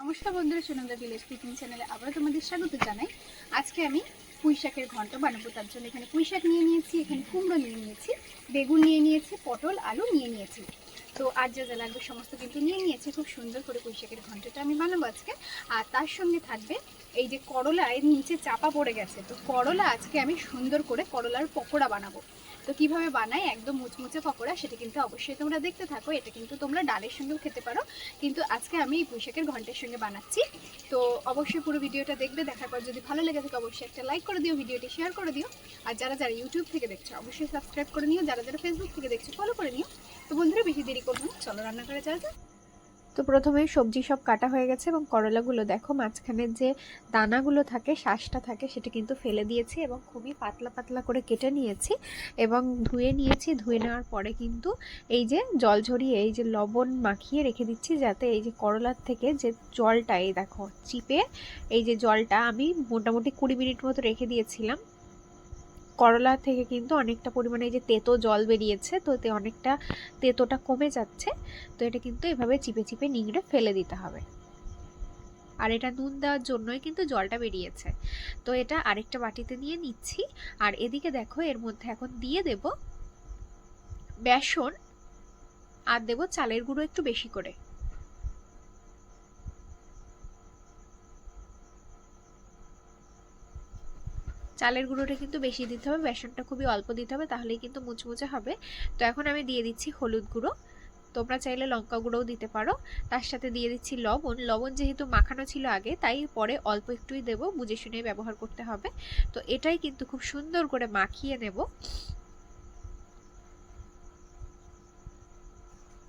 নমস্কার বন্ধুরা, Sunanda village cooking চ্যানেলে আবারও তোমাদের স্বাগত জানাই। আজকে আমি পুঁই শাকের ঘন্ট বানাবো। তার জন্য এখানে পুঁই শাক নিয়ে নিয়েছি, এখানে কুমড়ো নিয়ে নিয়েছি, বেগুন নিয়ে নিয়েছি, পটল আলু নিয়ে নিয়েছি। তো আর যা যা লাগবে সমস্ত কিন্তু নিয়ে নিয়েছি। খুব সুন্দর করে পুঁই শাকের ঘন্টটা আমি বানাবো আজকে। আর তার সঙ্গে থাকবে এই যে করলা, এর নিচে চাপা পড়ে গেছে, তো করলা আজকে আমি সুন্দর করে করলার পকোড়া বানাবো। তো কিভাবে বানাই একদম মুচমুচে পকোড়া, সেটা কিন্তু অবশ্যই তোমরা দেখতে থাকো। এটা কিন্তু তোমরা ডালের সঙ্গেও খেতে পারো, কিন্তু আজকে আমি এই পুঁই শাকের ঘন্টের সঙ্গে বানাচ্ছি। তো অবশ্যই পুরো ভিডিওটা দেখবে। দেখার পর যদি ভালো লেগে থাকে অবশ্যই একটা লাইক করে দিও, ভিডিওটি শেয়ার করে দিও। আর যারা যারা ইউটিউব থেকে দেখছো অবশ্যই সাবস্ক্রাইব করে নিও, যারা যারা ফেসবুক থেকে দেখছো ফলো করে নিও। তো বন্ধুরা বেশি দেরি করবো না, চলো রান্না করে যাওয়া যাক। তো প্রথমে সবজি সব কাটা হয়ে গেছে এবং করলাগুলো দেখো মাঝখানের যে দানাগুলো থাকে, শ্বাসটা থাকে, সেটা কিন্তু ফেলে দিয়েছি এবং খুবই পাতলা পাতলা করে কেটে নিয়েছি এবং ধুয়ে নিয়েছি। ধুয়ে নেওয়ার পরে কিন্তু এই যে জল ঝরিয়ে এই যে লবণ মাখিয়ে রেখে দিচ্ছি, যাতে এই যে করলার থেকে যে জলটা, এই দেখো চিপে এই যে জলটা আমি মোটামুটি 20 মিনিট মতো রেখে দিয়েছিলাম। করলা থেকে কিন্তু অনেকটা পরিমাণে এই যে তেতো জল বেরিয়েছে, তো এতে অনেকটা তেতোটা কমে যাচ্ছে। তো এটা কিন্তু এভাবে চিপে চিপে নিংড়ে ফেলে দিতে হবে। আর এটা নুন দেওয়ার জন্যই কিন্তু জলটা বেরিয়েছে। তো এটা আরেকটা বাটিতে নিয়ে নিচ্ছি। আর এদিকে দেখো এর মধ্যে এখন দিয়ে দেব বেসন আর দেব চালের গুঁড়ো একটু বেশি করে। চালের গুঁড়োটা কিন্তু বেশি দিতে হবে, বেসনটা খুবই অল্প দিতে হবে, তাহলেই কিন্তু মুচমুচে হবে। তো এখন আমি দিয়ে দিচ্ছি হলুদ গুঁড়ো, তোমরা চাইলে লঙ্কা গুঁড়োও দিতে পারো। তার সাথে দিয়ে দিচ্ছি লবণ। লবণ যেহেতু মাখানো ছিল আগে, তাই পরে অল্প একটুই দেব, বুঝে শুনে ব্যবহার করতে হবে। তো এটাই কিন্তু খুব সুন্দর করে মাখিয়ে নেব।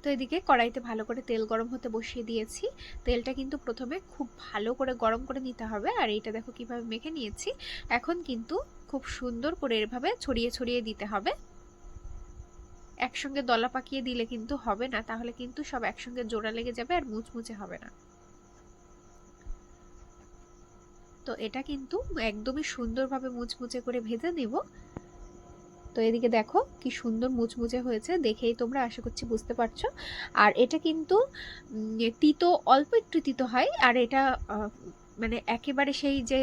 তো এদিকে কড়াইতে ভালো করে তেল গরম হতে বসিয়ে দিয়েছি। তেলটা কিন্তু প্রথমে খুব ভালো করে গরম করে নিতে হবে। আর এইটা দেখো কিভাবে মেখে নিয়েছি। এখন কিন্তু খুব সুন্দর করে এভাবে ছড়িয়ে ছড়িয়ে দিতে হবে। একসঙ্গে দলা পাকিয়ে দিলে কিন্তু হবে না, তাহলে কিন্তু সব একসঙ্গে জোড়া লেগে যাবে আর মুচমুচে হবে না। তো এটা কিন্তু একদমই সুন্দরভাবে মুচমুচে করে ভেজে নেব। তো এদিকে দেখো কি সুন্দর মুচমুচে হয়েছে, দেখেই তোমরা আশা করছি বুঝতে পারছো। আর এটা কিন্তু তিতো, অল্প একটু তিতো হয়। আর এটা মানে একেবারে সেই যে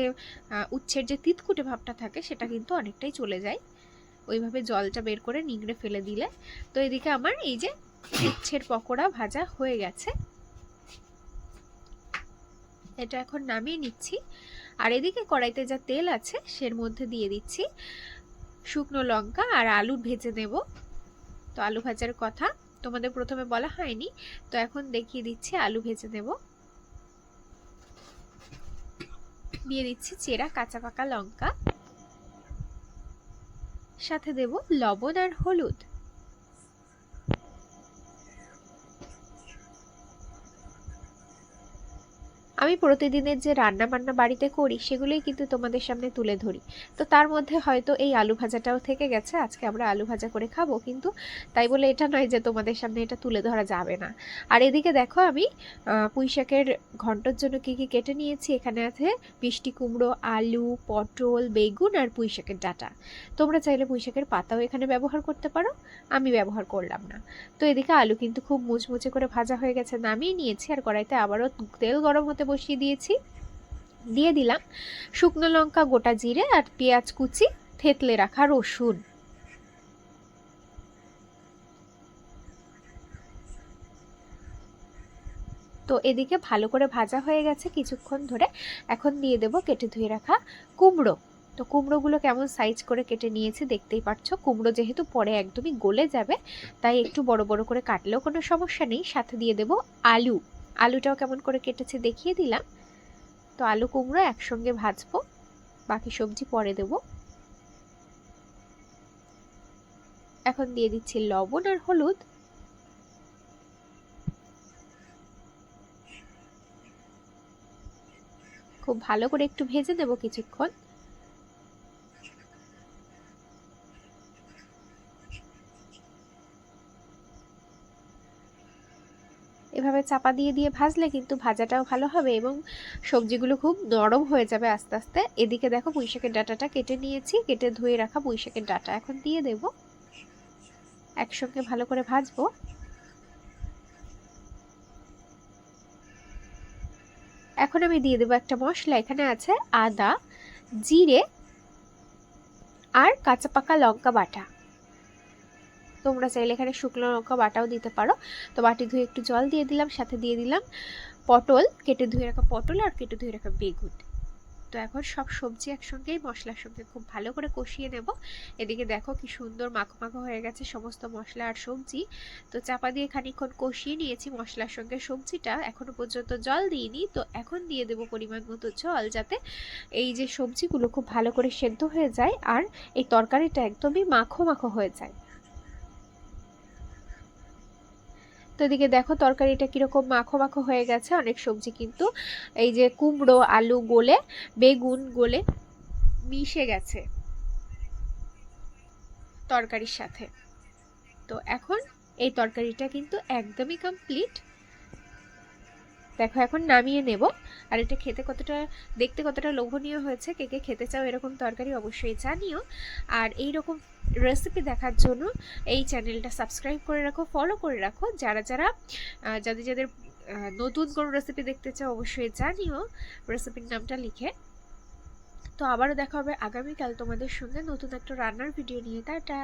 উচ্ছের যে তিতকুটে ভাবটা থাকে সেটা কিন্তু অনেকটাই চলে যায় ওইভাবে জলটা বের করে নিংড়ে ফেলে দিলে। তো এদিকে আমার এই যে উচ্ছের পকোড়া ভাজা হয়ে গেছে, এটা এখন নামিয়ে নিচ্ছি। আর এদিকে কড়াইতে যা তেল আছে সের মধ্যে দিয়ে দিচ্ছি শুকনো লঙ্কা আর আলু ভেজে নেব। তো আলু ভাজার কথা তোমাদের প্রথমে বলা হয়নি, তো এখন দেখিয়ে দিচ্ছি আলু ভেজে নেব। দিয়ে দিচ্ছি চেরা কাঁচা পাকা লঙ্কা, সাথে দেব লবণ আর হলুদ। আমি প্রতিদিনের যে রান্না বান্না বাড়িতে করি সেগুলোই কিন্তু তোমাদের সামনে তুলে ধরি। তো তার মধ্যে হয়তো এই আলু ভাজাটাও থেকে গেছে, আজকে আমরা আলু ভাজা করে খাবো, কিন্তু তাই বলে এটা নয় যে তোমাদের সামনে এটা তুলে ধরা যাবে না। আর এদিকে দেখো আমি পুঁই শাকের ঘন্টর জন্য কি কি কেটে নিয়েছি। এখানে আছে মিষ্টি কুমড়ো, আলু, পটল, বেগুন আর পুঁই শাকের ডাঁটা। তোমরা চাইলে পুঁই শাকের পাতাও এখানে ব্যবহার করতে পারো, আমি ব্যবহার করলাম না। তো এদিকে আলু কিন্তু খুব মুচমুচে করে ভাজা হয়ে গেছে, নামিয়ে নিয়েছি। আর কড়াইতে আবারও তেল গরম হতে বসিয়ে দিয়েছি। দিয়ে দিলাম শুকনো লঙ্কা, গোটা জিরে আর পেঁয়াজ কুচি, থেতলে রাখা রসুন। তো এদিকে ভালো করে ভাজা হয়ে গেছে কিছুক্ষণ ধরে। এখন দিয়ে দেব কেটে ধুয়ে রাখা কুমড়ো। তো কুমড়োগুলো কেমন সাইজ করে কেটে নিয়েছি দেখতেই পাচ্ছ। কুমড়ো যেহেতু পরে একদমই গলে যাবে, তাই একটু বড় বড় করে কাটলেও কোনো সমস্যা নেই। সাথে দিয়ে দেব আলু। আলুটাও কেমন করে কেটেছি দেখিয়ে দিলাম। তো আলু কুমড়ো একসঙ্গে ভাজবো, বাকি সবজি পরে দেব। এখন দিয়ে দিচ্ছি লবণ আর হলুদ। খুব ভালো করে একটু ভেজে নেব কিছুক্ষণ। এভাবে চাপা দিয়ে দিয়ে ভাজলে কিন্তু ভাজাটাও ভালো হবে এবং সবজিগুলো খুব নরম হয়ে যাবে আস্তে আস্তে। এদিকে দেখো পুঁই শাকের ডাঁটাটা কেটে নিয়েছি, কেটে ধুয়ে রাখা পুঁই শাকের ডাঁটা এখন দিয়ে দেব, একসঙ্গে ভালো করে ভাজবো। এখন আমি দিয়ে দেবো একটা মশলা, এখানে আছে আদা, জিরে আর কাঁচা পাকা লঙ্কা বাটা। তোমরা চাইলে এখানে শুকনো লঙ্কা বাটাও দিতে পারো। তো বাটি ধুয়ে একটু জল দিয়ে দিলাম, সাথে দিয়ে দিলাম পটল, কেটে ধুয়ে রাখা পটল আর কেটে ধুয়ে রাখা বেগুন। তো এখন সব সবজি একসঙ্গেই মশলার সঙ্গে খুব ভালো করে কষিয়ে নেব। এদিকে দেখো কি সুন্দর মাখো মাখো হয়ে গেছে সমস্ত মশলা আর সবজি। তো চাপা দিয়ে খানিকক্ষণ কষিয়ে নিয়েছি মশলার সঙ্গে সবজিটা, এখনো পর্যন্ত জল দিইনি। তো এখন দিয়ে দেবো পরিমাণ মতো জল, যাতে এই যে সবজিগুলো খুব ভালো করে সেদ্ধ হয়ে যায় আর এই তরকারিটা একদমই মাখো মাখো হয়ে যায়। তো এদিকে দেখো তরকারিটা কিরকম মাখো মাখো হয়ে গেছে। অনেক সবজি কিন্তু এই যে কুমড়ো, আলু গলে, বেগুন গলে মিশে গেছে তরকারির সাথে। তো এখন এই তরকারিটা কিন্তু একদমই কমপ্লিট। দেখো এখন নামিয়ে নেব। আর এটা খেতে কতটা, দেখতে কতটা লোভনীয় হয়েছে, কে কে খেতে চাও এরকম তরকারি অবশ্যই জানিও। আর এই রকম রেসিপি দেখার জন্য এই চ্যানেলটা সাবস্ক্রাইব করে রাখো, ফলো করে রাখো। যাদের যাদের নতুন কোনো রেসিপি দেখতে চাও অবশ্যই জানিও রেসিপির নামটা লিখে। তো আবারও দেখা হবে আগামীকাল তোমাদের সঙ্গে নতুন একটা রান্নার ভিডিও নিয়ে। টাটা।